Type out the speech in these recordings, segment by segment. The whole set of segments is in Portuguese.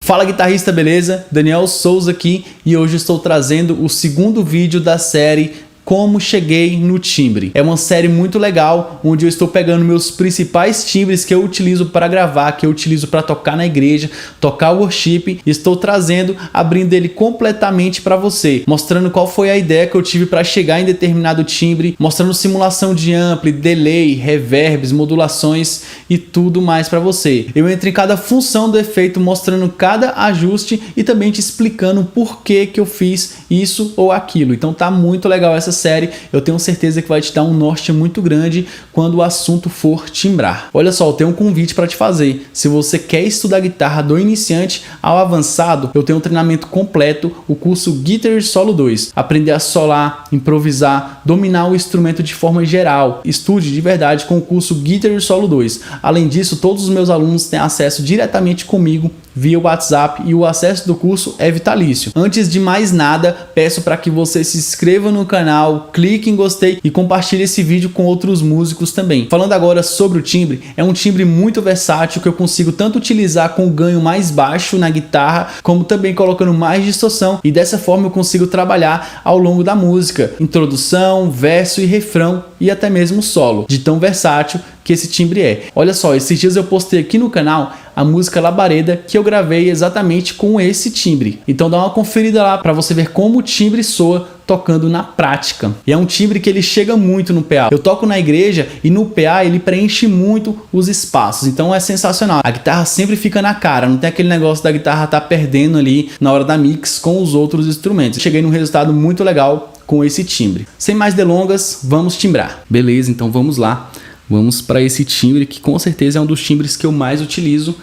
Fala guitarrista, beleza? Daniel Souza aqui e hoje estou trazendo o segundo vídeo da série Como Cheguei no Timbre. É uma série muito legal, onde eu estou pegando meus principais timbres que eu utilizo para gravar, que eu utilizo para tocar na igreja, tocar worship, e estou trazendo, abrindo ele completamente para você, mostrando qual foi a ideia que eu tive para chegar em determinado timbre, mostrando simulação de ampli, delay, reverbs, modulações e tudo mais para você. Eu entro em cada função do efeito, mostrando cada ajuste e também te explicando por que eu fiz isso ou aquilo. Então tá muito legal essa série, eu tenho certeza que vai te dar um norte muito grande quando o assunto for timbrar. Olha só, eu tenho um convite para te fazer. Se você quer estudar guitarra do iniciante ao avançado, eu tenho um treinamento completo, o curso Guitar Solo 2. Aprender a solar, improvisar, dominar o instrumento de forma geral. Estude de verdade com o curso Guitar Solo 2. Além disso, todos os meus alunos têm acesso diretamente comigo via WhatsApp e o acesso do curso é vitalício. Antes de mais nada, peço para que você se inscreva no canal, clique em gostei e compartilhe esse vídeo com outros músicos também. Falando agora sobre o timbre, é um timbre muito versátil que eu consigo tanto utilizar com o ganho mais baixo na guitarra, como também colocando mais distorção, e dessa forma eu consigo trabalhar ao longo da música, introdução, verso e refrão e até mesmo solo, de tão versátil que esse timbre é. Olha só, esses dias eu postei aqui no canal a música Labareda que eu gravei exatamente com esse timbre. Então dá uma conferida lá para você ver como o timbre soa tocando na prática. E é um timbre que ele chega muito no PA. Eu toco na igreja e no PA ele preenche muito os espaços. Então é sensacional. A guitarra sempre fica na cara. Não tem aquele negócio da guitarra estar perdendo ali na hora da mix com os outros instrumentos. Cheguei num resultado muito legal com esse timbre. Sem mais delongas, vamos timbrar. Beleza, então vamos lá. Vamos para esse timbre que com certeza é um dos timbres que eu mais utilizo.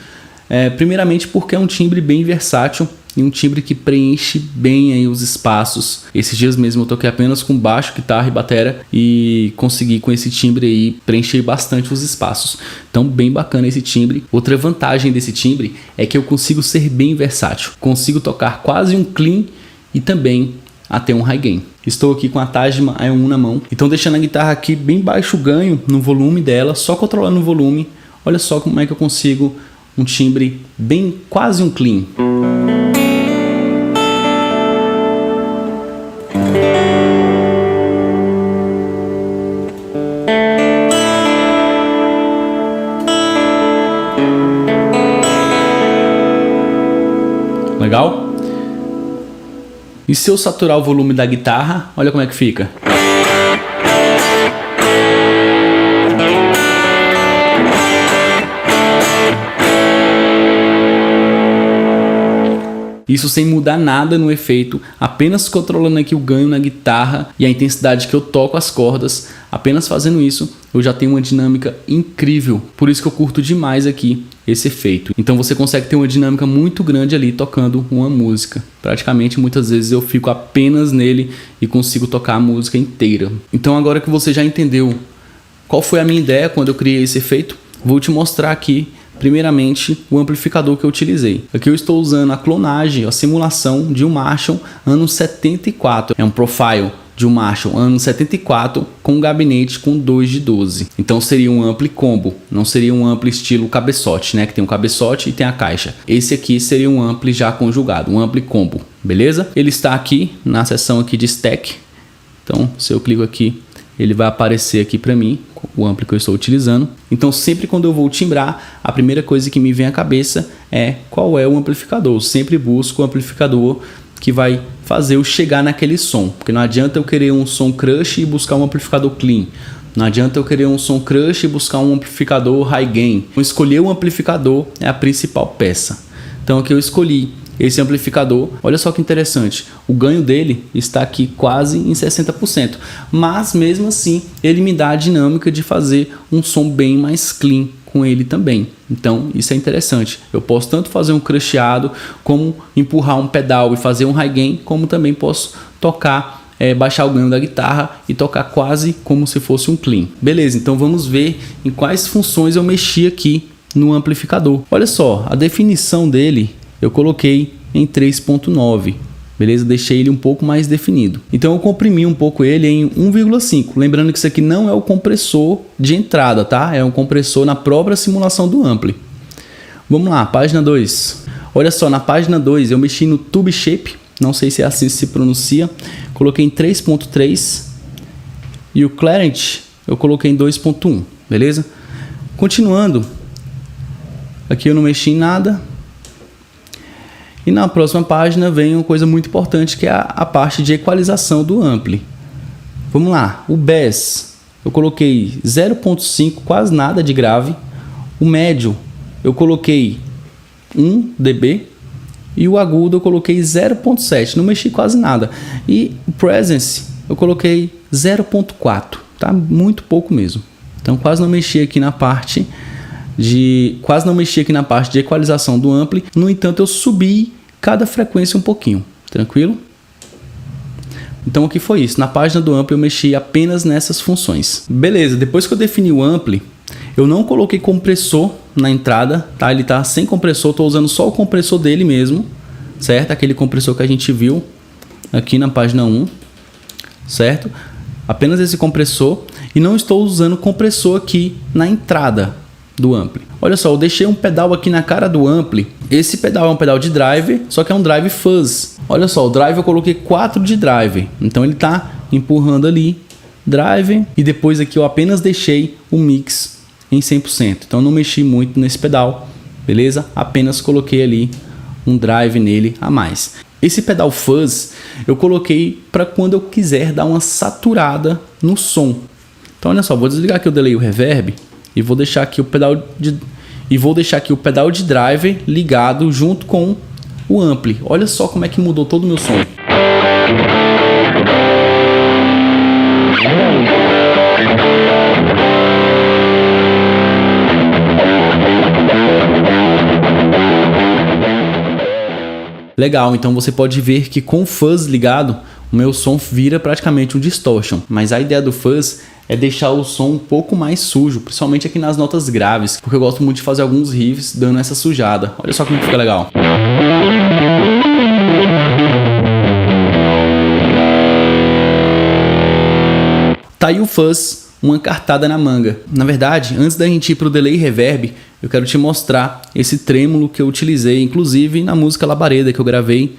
Primeiramente porque é um timbre bem versátil e um timbre que preenche bem aí os espaços. Esses dias mesmo eu toquei apenas com baixo, guitarra e batera e consegui com esse timbre aí preencher bastante os espaços. Então bem bacana esse timbre. Outra vantagem desse timbre é que eu consigo ser bem versátil. Consigo tocar quase um clean e também até um high gain. Estou aqui com a Tajima A1 na mão, então deixando a guitarra aqui bem baixo o ganho no volume dela, só controlando o volume. Olha só como é que eu consigo um timbre bem quase um clean. Legal? E se eu saturar o volume da guitarra, olha como é que fica. Isso sem mudar nada no efeito, apenas controlando aqui o ganho na guitarra e a intensidade que eu toco as cordas. Apenas fazendo isso, eu já tenho uma dinâmica incrível. Por isso que eu curto demais aqui esse efeito. Então você consegue ter uma dinâmica muito grande ali tocando uma música. Praticamente muitas vezes eu fico apenas nele e consigo tocar a música inteira. Então agora que você já entendeu qual foi a minha ideia quando eu criei esse efeito, vou te mostrar aqui primeiramente o amplificador que eu utilizei. Aqui eu estou usando a clonagem, a simulação de um Marshall ano 74. É um profile de um Marshall ano 74 com um gabinete com 2 de 12. Então seria um ampli combo, não seria um ampli estilo cabeçote, né? Que tem um cabeçote e tem a caixa. Esse aqui seria um ampli já conjugado, um ampli combo, beleza? Ele está aqui na seção aqui de stack. Então se eu clico aqui, ele vai aparecer aqui para mim, o ampli que eu estou utilizando. Então sempre quando eu vou timbrar, a primeira coisa que me vem à cabeça é qual é o amplificador. Eu sempre busco o amplificador que vai fazer eu chegar naquele som, porque não adianta eu querer um som crush e buscar um amplificador clean. Não adianta eu querer um som crush e buscar um amplificador high gain. Então, escolher um amplificador é a principal peça. Então aqui eu escolhi esse amplificador. Olha só que interessante, o ganho dele está aqui quase em 60%, mas mesmo assim ele me dá a dinâmica de fazer um som bem mais clean com ele também. Então isso é interessante, eu posso tanto fazer um crushado, como empurrar um pedal e fazer um high gain, como também posso tocar, baixar o ganho da guitarra e tocar quase como se fosse um clean. Beleza, então vamos ver em quais funções eu mexi aqui no amplificador. Olha só, a definição dele eu coloquei em 3.9, beleza? Deixei ele um pouco mais definido. Então eu comprimi um pouco ele em 1,5. Lembrando que isso aqui não é o compressor de entrada, tá? É um compressor na própria simulação do ampli. Vamos lá, página 2. Olha só, na página 2 eu mexi no Tube Shape, não sei se é assim que se pronuncia, coloquei em 3.3 e o Clarent eu coloquei em 2.1, beleza? Continuando, aqui eu não mexi em nada. E na próxima página vem uma coisa muito importante, que é a parte de equalização do ampli. Vamos lá, o Bass eu coloquei 0.5, quase nada de grave. O médio eu coloquei 1 dB e o agudo eu coloquei 0.7, não mexi quase nada. E o Presence eu coloquei 0.4, tá? Muito pouco mesmo. Então quase não mexi aqui na parte de equalização do ampli. No entanto, eu subi cada frequência um pouquinho, tranquilo? Então aqui foi isso, na página do ampli eu mexi apenas nessas funções. Beleza, depois que eu defini o ampli, eu não coloquei compressor na entrada, tá? Ele tá sem compressor, tô usando só o compressor dele mesmo, certo? Aquele compressor que a gente viu aqui na página 1, certo? Apenas esse compressor, e não estou usando compressor aqui na entrada do ampli. Olha só, eu deixei um pedal aqui na cara do ampli. Esse pedal é um pedal de drive, só que é um drive fuzz. Olha só, o drive eu coloquei 4 de drive, então ele tá empurrando ali drive, e depois aqui eu apenas deixei o mix em 100%, então não mexi muito nesse pedal, beleza? Apenas coloquei ali um drive nele a mais. Esse pedal fuzz eu coloquei para quando eu quiser dar uma saturada no som. Então olha só, vou desligar aqui o delay e o reverb e vou deixar aqui o pedal de drive ligado junto com o ampli. Olha só como é que mudou todo o meu som. Legal, então você pode ver que com o fuzz ligado, o meu som vira praticamente um distortion. Mas a ideia do fuzz é deixar o som um pouco mais sujo, principalmente aqui nas notas graves, porque eu gosto muito de fazer alguns riffs dando essa sujada. Olha só como fica legal. Tá aí o fuzz, uma cartada na manga. Na verdade, antes da gente ir pro delay e reverb, eu quero te mostrar esse trêmulo que eu utilizei, inclusive na música Labareda, que eu gravei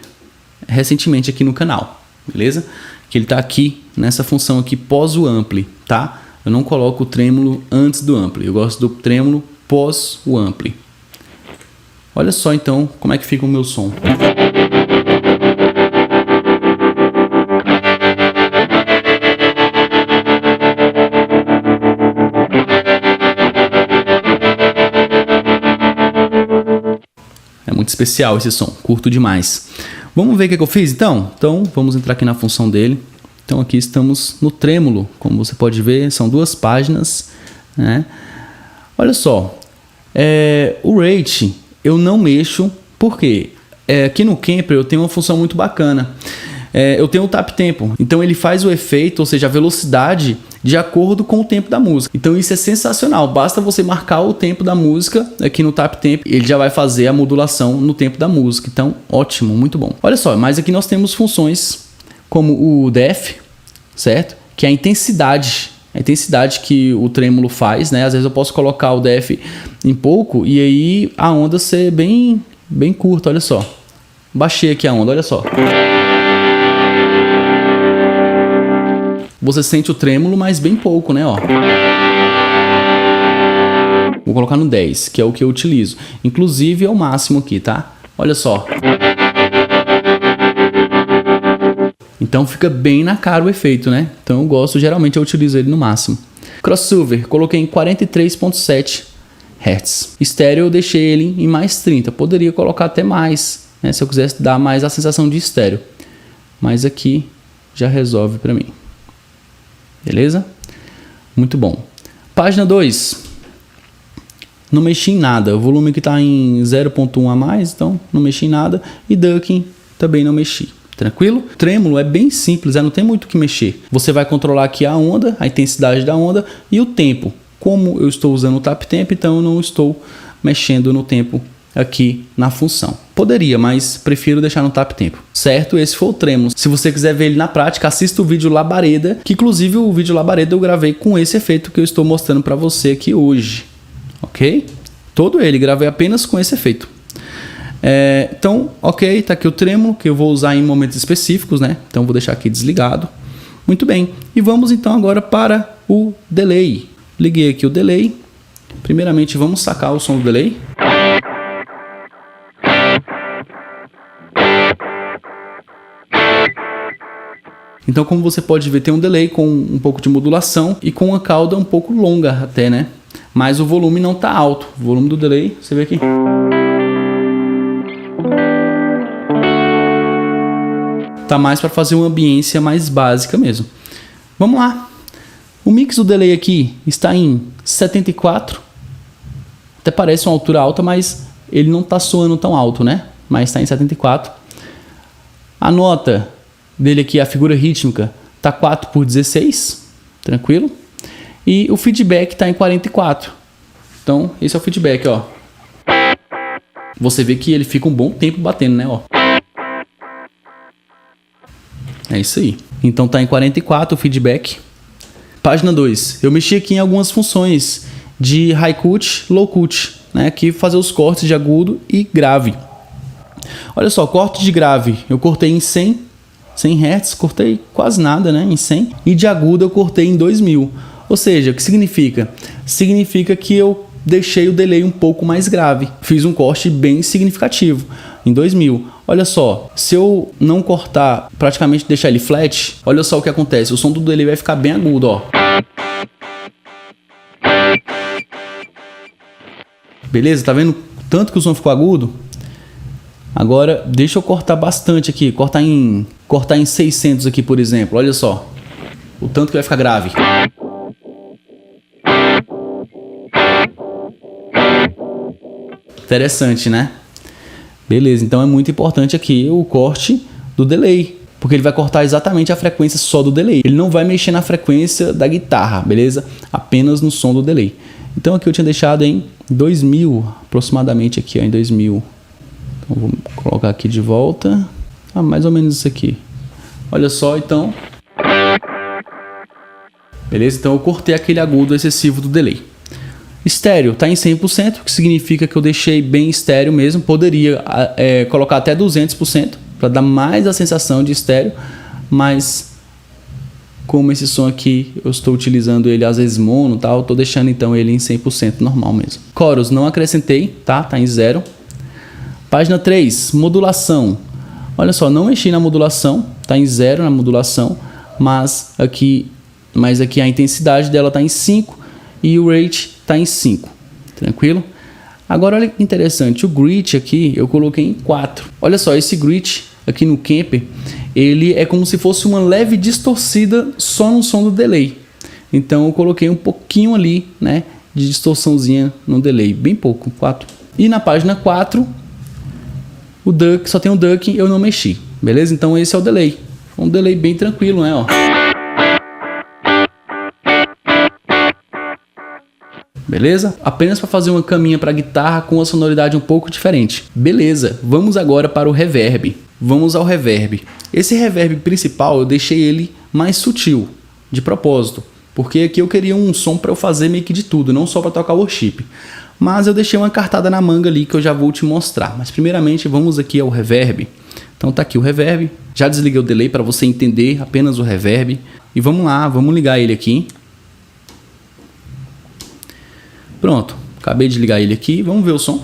recentemente aqui no canal, beleza? Que ele tá aqui nessa função aqui pós o ampli, tá? Eu não coloco o trêmulo antes do ampli, eu gosto do trêmulo pós o ampli. Olha só então como é que fica o meu som. É muito especial esse som, curto demais. Vamos ver o que eu fiz então? Então vamos entrar aqui na função dele. Então aqui estamos no trêmulo, como você pode ver, são 2 páginas, né? Olha só, o rate eu não mexo, porque aqui no Kemper eu tenho uma função muito bacana. Eu tenho o tap tempo, então ele faz o efeito, ou seja, a velocidade de acordo com o tempo da música. Então isso é sensacional, basta você marcar o tempo da música aqui no tap tempo, ele já vai fazer a modulação no tempo da música. Então ótimo, muito bom. Olha só, mas aqui nós temos funções como o def, certo? Que é a intensidade que o trêmulo faz, né? Às vezes eu posso colocar o def em pouco e aí a onda ser bem curta, olha só. Baixei aqui a onda, olha só. Você sente o trêmulo, mas bem pouco, né? Ó. Vou colocar no 10, que é o que eu utilizo. Inclusive é o máximo aqui, tá? Olha só. Então fica bem na cara o efeito, né? Então eu gosto, geralmente eu utilizo ele no máximo. Crossover, coloquei em 43.7 Hz. Estéreo eu deixei ele em mais 30. Poderia colocar até mais, né? Se eu quisesse dar mais a sensação de estéreo. Mas aqui já resolve para mim. Beleza? Muito bom. Página 2. Não mexi em nada. O volume que está em 0.1 a mais, então não mexi em nada. E ducking também não mexi. Tranquilo? Trêmulo é bem simples, não tem muito o que mexer. Você vai controlar aqui a onda, a intensidade da onda e o tempo. Como eu estou usando o tap tempo, então eu não estou mexendo no tempo aqui na função. Poderia, mas prefiro deixar no tap tempo. Certo? Esse foi o trêmulo. Se você quiser ver ele na prática, assista o vídeo Labareda, que inclusive o vídeo Labareda eu gravei com esse efeito que eu estou mostrando para você aqui hoje. Ok? Todo ele, gravei apenas com esse efeito. Então, ok, tá aqui o trêmulo, que eu vou usar em momentos específicos, né? Então vou deixar aqui desligado. Muito bem, e vamos então agora para o delay. Liguei aqui o delay. Primeiramente vamos sacar o som do delay. Então, como você pode ver, tem um delay com um pouco de modulação e com uma cauda um pouco longa até, né? Mas o volume não tá alto. O volume do delay, você vê aqui. Tá mais para fazer uma ambiência mais básica mesmo. Vamos lá. O mix do delay aqui está em 74. Até parece uma altura alta, mas ele não tá soando tão alto, né? Mas está em 74. A nota dele aqui, a figura rítmica, tá 4/16, tranquilo. E o feedback está em 44. Então, esse é o feedback, ó. Você vê que ele fica um bom tempo batendo, né, ó. É isso aí. Então tá em 44 o feedback. Página 2. Eu mexi aqui em algumas funções de high cut, low cut, né? Aqui fazer os cortes de agudo e grave. Olha só, corte de grave eu cortei em 100 Hz, cortei quase nada, né? Em 100. E de agudo eu cortei em 2000. Ou seja, o que significa? Significa que eu deixei o delay um pouco mais grave. Fiz um corte bem significativo em 2000. Olha só, se eu não cortar, praticamente deixar ele flat, olha só o que acontece. O som do delay vai ficar bem agudo, ó. Beleza? Tá vendo tanto que o som ficou agudo? Agora, deixa eu cortar bastante aqui. Cortar em 600 aqui, por exemplo. Olha só. O tanto que vai ficar grave. Interessante, né? Beleza, então é muito importante aqui o corte do delay, porque ele vai cortar exatamente a frequência só do delay. Ele não vai mexer na frequência da guitarra, beleza? Apenas no som do delay. Então aqui eu tinha deixado em 2000, aproximadamente aqui, ó, em 2000. Então vou colocar aqui de volta. Mais ou menos isso aqui. Olha só, então. Beleza? Então eu cortei aquele agudo excessivo do delay. Estéreo está em 100%, que significa que eu deixei bem estéreo mesmo. Poderia colocar até 200% para dar mais a sensação de estéreo, mas como esse som aqui eu estou utilizando ele às vezes mono, tal, estou deixando então ele em 100% normal mesmo. Coros não acrescentei, tá em 0. Página 3, modulação. Olha só, não mexi na modulação, está em 0 na modulação, mas aqui a intensidade dela está em 5 e o rate está em 5, tranquilo? Agora olha que interessante, o grit aqui eu coloquei em 4. Olha só, esse grit aqui no Kemper, ele é como se fosse uma leve distorcida só no som do delay. Então eu coloquei um pouquinho ali, né, de distorçãozinha no delay, bem pouco, 4. E na página 4, o duck, só tem o duck, eu não mexi, beleza? Então esse é o delay, um delay bem tranquilo, né, ó. Beleza? Apenas para fazer uma caminha para guitarra com uma sonoridade um pouco diferente. Beleza, vamos agora para o reverb. Vamos ao reverb. Esse reverb principal eu deixei ele mais sutil, de propósito, porque aqui eu queria um som para eu fazer meio que de tudo, não só para tocar worship. Mas eu deixei uma cartada na manga ali que eu já vou te mostrar. Mas primeiramente vamos aqui ao reverb. Então tá aqui o reverb. Já desliguei o delay para você entender apenas o reverb. E vamos lá, vamos ligar ele aqui. Pronto, acabei de ligar ele aqui, vamos ver o som.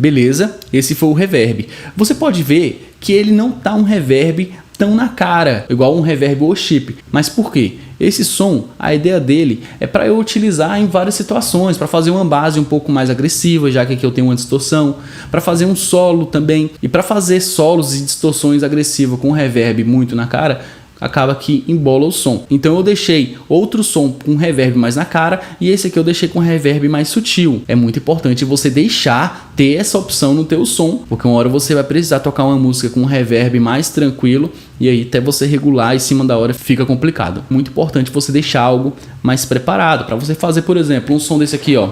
Beleza, esse foi o reverb. Você pode ver que ele não tá um reverb tão na cara, igual um reverb worship. Mas por quê? Esse som, a ideia dele é para eu utilizar em várias situações, para fazer uma base um pouco mais agressiva, já que aqui eu tenho uma distorção, para fazer um solo também, e para fazer solos e distorções agressivas com reverb muito na cara, acaba que embola o som. Então eu deixei outro som com reverb mais na cara e esse aqui eu deixei com reverb mais sutil. É muito importante você deixar ter essa opção no teu som, porque uma hora você vai precisar tocar uma música com reverb mais tranquilo e aí até você regular em cima da hora fica complicado. Muito importante você deixar algo mais preparado para você fazer, por exemplo, um som desse aqui, ó.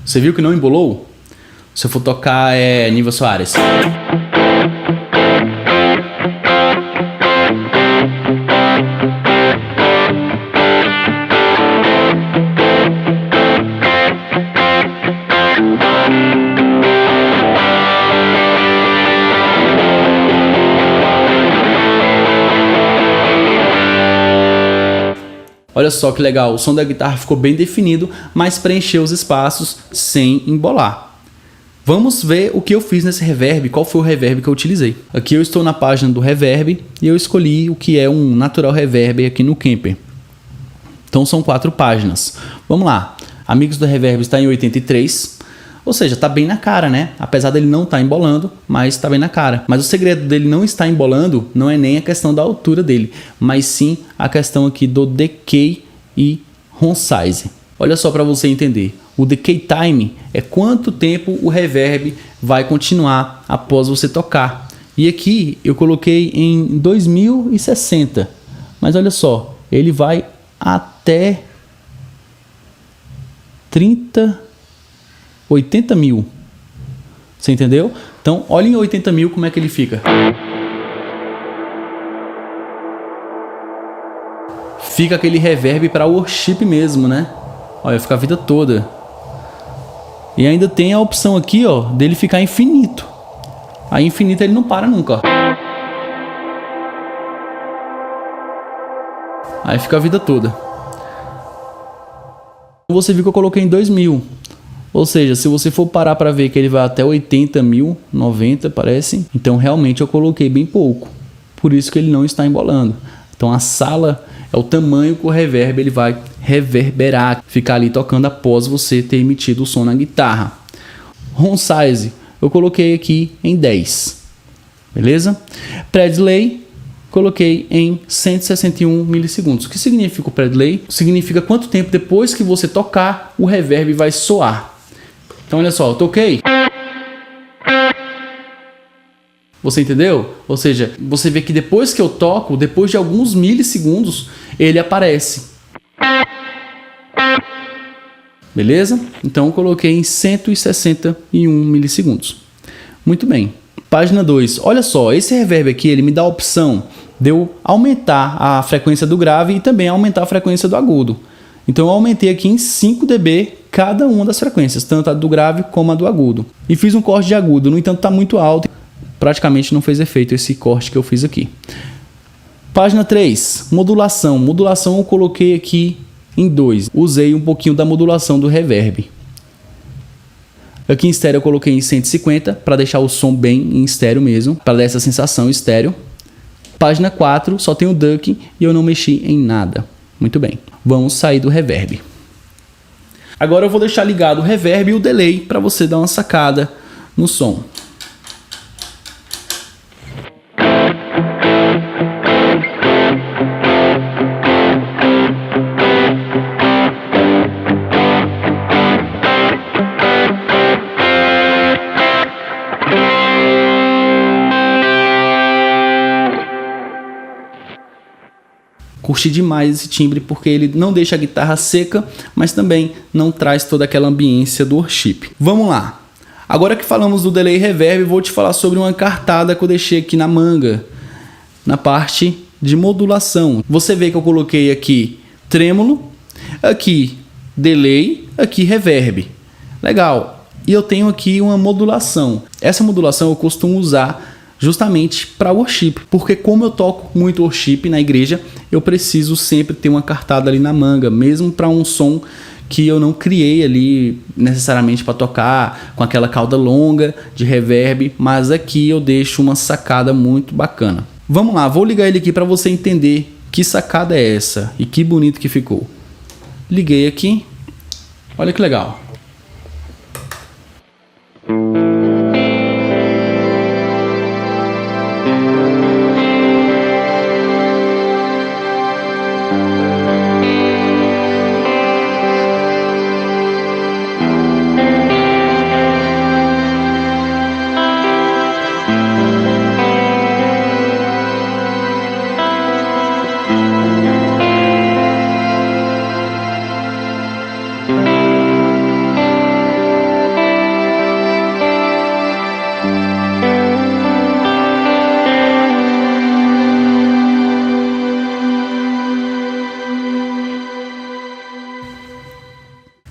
Você viu que não embolou? Se eu for tocar Niva Soares. Olha só que legal, o som da guitarra ficou bem definido, mas preencheu os espaços sem embolar. Vamos ver o que eu fiz nesse reverb, qual foi o reverb que eu utilizei. Aqui eu estou na página do reverb e eu escolhi o que é um natural reverb aqui no Kemper. Então são 4 páginas. Vamos lá, Amigos do Reverb está em 83, ou seja, está bem na cara, né? Apesar dele não estar embolando, mas está bem na cara. Mas o segredo dele não estar embolando não é nem a questão da altura dele, mas sim a questão aqui do decay e room size. Olha só para você entender. O decay time é quanto tempo o reverb vai continuar após você tocar. E aqui eu coloquei em 2060. Mas olha só, ele vai até 80 mil. Você entendeu? Então, olha em 80 mil como é que ele fica. Fica aquele reverb para worship mesmo, né? Olha, fica a vida toda. E ainda tem a opção aqui, ó, dele ficar infinito. Aí infinito ele não para nunca, ó. Aí fica a vida toda. Você viu que eu coloquei em 2000. Ou seja, se você for parar para ver que ele vai até 80 mil, 90 parece. Então realmente eu coloquei bem pouco. Por isso que ele não está embolando. Então a sala é o tamanho que o reverb ele vai reverberar, ficar ali tocando após você ter emitido o som na guitarra. Room size eu coloquei aqui em 10. Beleza? Pré-delay coloquei em 161 milissegundos. O que significa o pré-delay? Significa quanto tempo depois que você tocar o reverb vai soar. Então olha só, eu toquei. Você entendeu? Ou seja, você vê que depois que eu toco, depois de alguns milissegundos, ele aparece. Beleza? Então eu coloquei em 161 milissegundos. Muito bem. Página 2. Olha só, esse reverb aqui, ele me dá a opção de eu aumentar a frequência do grave e também aumentar a frequência do agudo. Então eu aumentei aqui em 5 dB cada uma das frequências, tanto a do grave como a do agudo. E fiz um corte de agudo, no entanto está muito alto, praticamente não fez efeito esse corte que eu fiz aqui. Página 3, modulação. Modulação eu coloquei aqui em 2, usei um pouquinho da modulação do reverb. Aqui em estéreo eu coloquei em 150 para deixar o som bem em estéreo mesmo, para dar essa sensação estéreo. Página 4, só tem o duck e eu não mexi em nada. Muito bem, vamos sair do reverb. Agora eu vou deixar ligado o reverb e o delay para você dar uma sacada no som. Curti demais esse timbre porque ele não deixa a guitarra seca, mas também não traz toda aquela ambiência do worship. Vamos lá. Agora que falamos do delay reverb, vou te falar sobre uma cartada que eu deixei aqui na manga, na parte de modulação. Você vê que eu coloquei aqui trêmulo, aqui delay, aqui reverb. Legal. E eu tenho aqui uma modulação. Essa modulação eu costumo usar justamente para worship, porque como eu toco muito worship na igreja, eu preciso sempre ter uma cartada ali na manga, mesmo para um som que eu não criei ali necessariamente para tocar com aquela cauda longa de reverb, mas aqui eu deixo uma sacada muito bacana. Vamos lá, vou ligar ele aqui para você entender que sacada é essa e que bonito que ficou. Liguei aqui, olha que legal.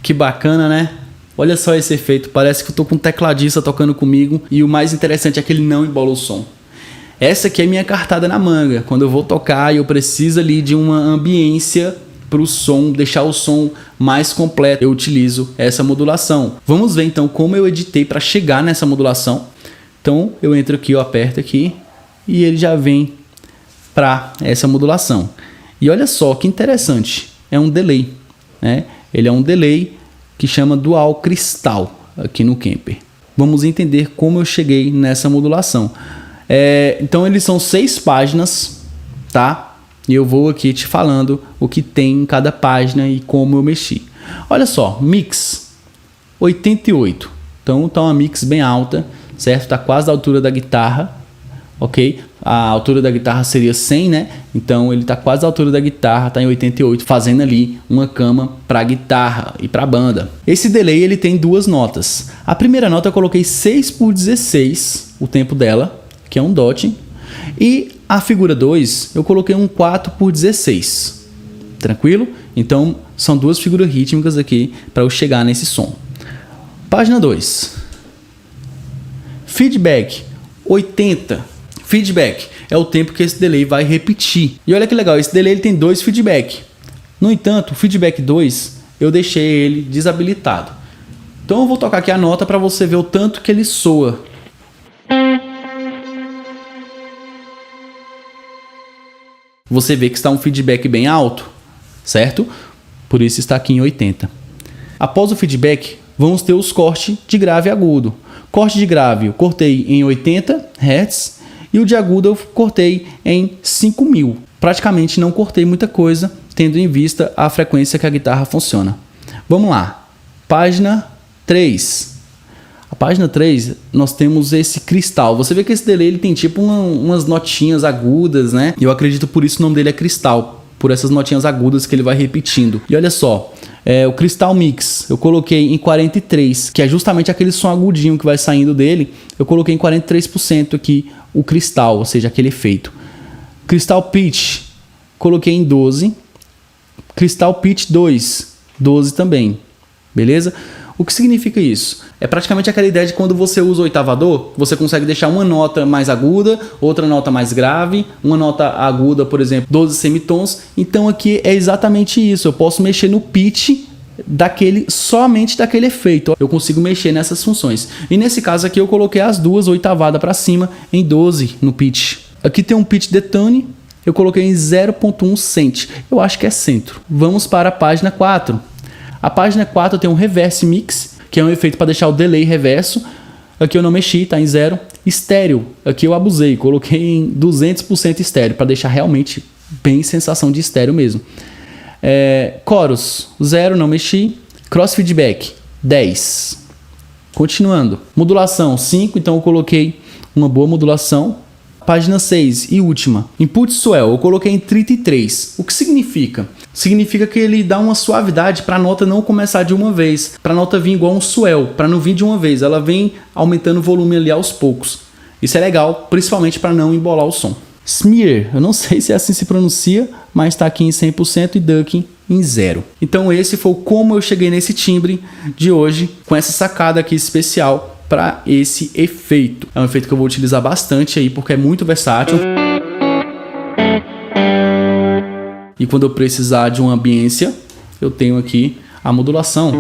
Que bacana, né? Olha só esse efeito, parece que eu tô com um tecladista tocando comigo e o mais interessante é que ele não embola o som. Essa aqui é minha cartada na manga, quando eu vou tocar e eu preciso ali de uma ambiência para o som, deixar o som mais completo, eu utilizo essa modulação. Vamos ver então como eu editei para chegar nessa modulação. Então eu entro aqui, eu aperto aqui e ele já vem para essa modulação. E olha só que interessante, é um delay, né? Ele é um delay que chama Dual Crystal aqui no Kemper. Vamos entender como eu cheguei nessa modulação. Então eles são 6 páginas, tá? E eu vou aqui te falando o que tem em cada página e como eu mexi. Olha só, mix 88. Então tá uma mix bem alta, certo? Tá quase da altura da guitarra, ok? A altura da guitarra seria 100, né? Então ele tá quase à altura da guitarra, tá em 88, fazendo ali uma cama para guitarra e para banda. Esse delay ele tem 2 notas. A primeira nota eu coloquei 6/16, o tempo dela, que é um dot, e a figura 2 eu coloquei um 4/16. Tranquilo? Então são 2 figuras rítmicas aqui para eu chegar nesse som. Página 2. Feedback 80. Feedback é o tempo que esse delay vai repetir. E olha que legal, esse delay ele tem 2 feedback. No entanto, o feedback 2 eu deixei ele desabilitado. Então eu vou tocar aqui a nota para você ver o tanto que ele soa. Você vê que está um feedback bem alto, certo? Por isso está aqui em 80. Após o feedback, vamos ter os cortes de grave e agudo. Corte de grave eu cortei em 80 Hz e o de agudo eu cortei em 5000. Praticamente não cortei muita coisa, tendo em vista a frequência que a guitarra funciona. Vamos lá. Página 3. A página 3, nós temos esse cristal. Você vê que esse delay ele tem tipo umas notinhas agudas, né? E eu acredito por isso o nome dele é cristal, por essas notinhas agudas que ele vai repetindo. E olha só, o Crystal Mix eu coloquei em 43, que é justamente aquele som agudinho que vai saindo dele. Eu coloquei em 43% aqui o cristal, ou seja, aquele efeito. Crystal Pitch coloquei em 12. Crystal Pitch 2, 12 também. Beleza? O que significa isso? É praticamente aquela ideia de quando você usa o oitavador, você consegue deixar uma nota mais aguda, outra nota mais grave, uma nota aguda, por exemplo, 12 semitons. Então aqui é exatamente isso. Eu posso mexer no pitch somente daquele efeito. Eu consigo mexer nessas funções. E nesse caso aqui eu coloquei as 2 oitavadas para cima em 12 no pitch. Aqui tem um pitch detone, eu coloquei em 0.1 cent. Eu acho que é centro. Vamos para a página 4. A página 4 tem um reverse mix, que é um efeito para deixar o delay reverso. Aqui eu não mexi, tá em 0. Estéreo, aqui eu abusei, coloquei em 200% estéreo, para deixar realmente bem sensação de estéreo mesmo. Chorus, 0, não mexi. Cross feedback, 10. Continuando. Modulação, 5, então eu coloquei uma boa modulação. Página 6 e última. Input swell, eu coloquei em 33. O que significa? Significa que ele dá uma suavidade para a nota não começar de uma vez, para a nota vir igual um swell, para não vir de uma vez, ela vem aumentando o volume ali aos poucos. Isso é legal, principalmente para não embolar o som. Smear, eu não sei se assim se pronuncia, mas está aqui em 100% e ducking em 0. Então esse foi como eu cheguei nesse timbre de hoje, com essa sacada aqui especial para esse efeito. É um efeito que eu vou utilizar bastante aí, porque é muito versátil. E quando eu precisar de uma ambiência, eu tenho aqui a modulação.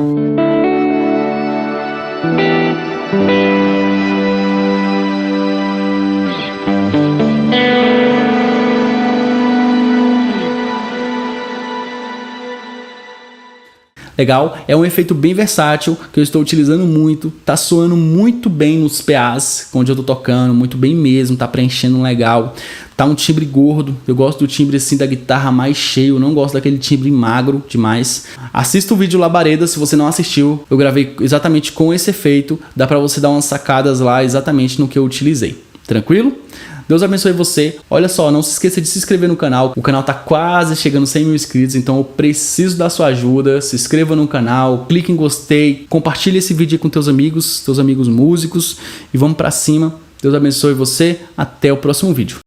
Legal? É um efeito bem versátil que eu estou utilizando muito, tá soando muito bem nos PAs, onde eu tô tocando, muito bem mesmo, tá preenchendo legal. Tá um timbre gordo, eu gosto do timbre assim da guitarra mais cheio, não gosto daquele timbre magro demais. Assista o vídeo Labareda, se você não assistiu, eu gravei exatamente com esse efeito, dá pra você dar umas sacadas lá exatamente no que eu utilizei. Tranquilo? Deus abençoe você. Olha só, não se esqueça de se inscrever no canal. O canal tá quase chegando 100 mil inscritos, então eu preciso da sua ajuda. Se inscreva no canal, clique em gostei, compartilhe esse vídeo com teus amigos músicos e vamos pra cima. Deus abençoe você. Até o próximo vídeo.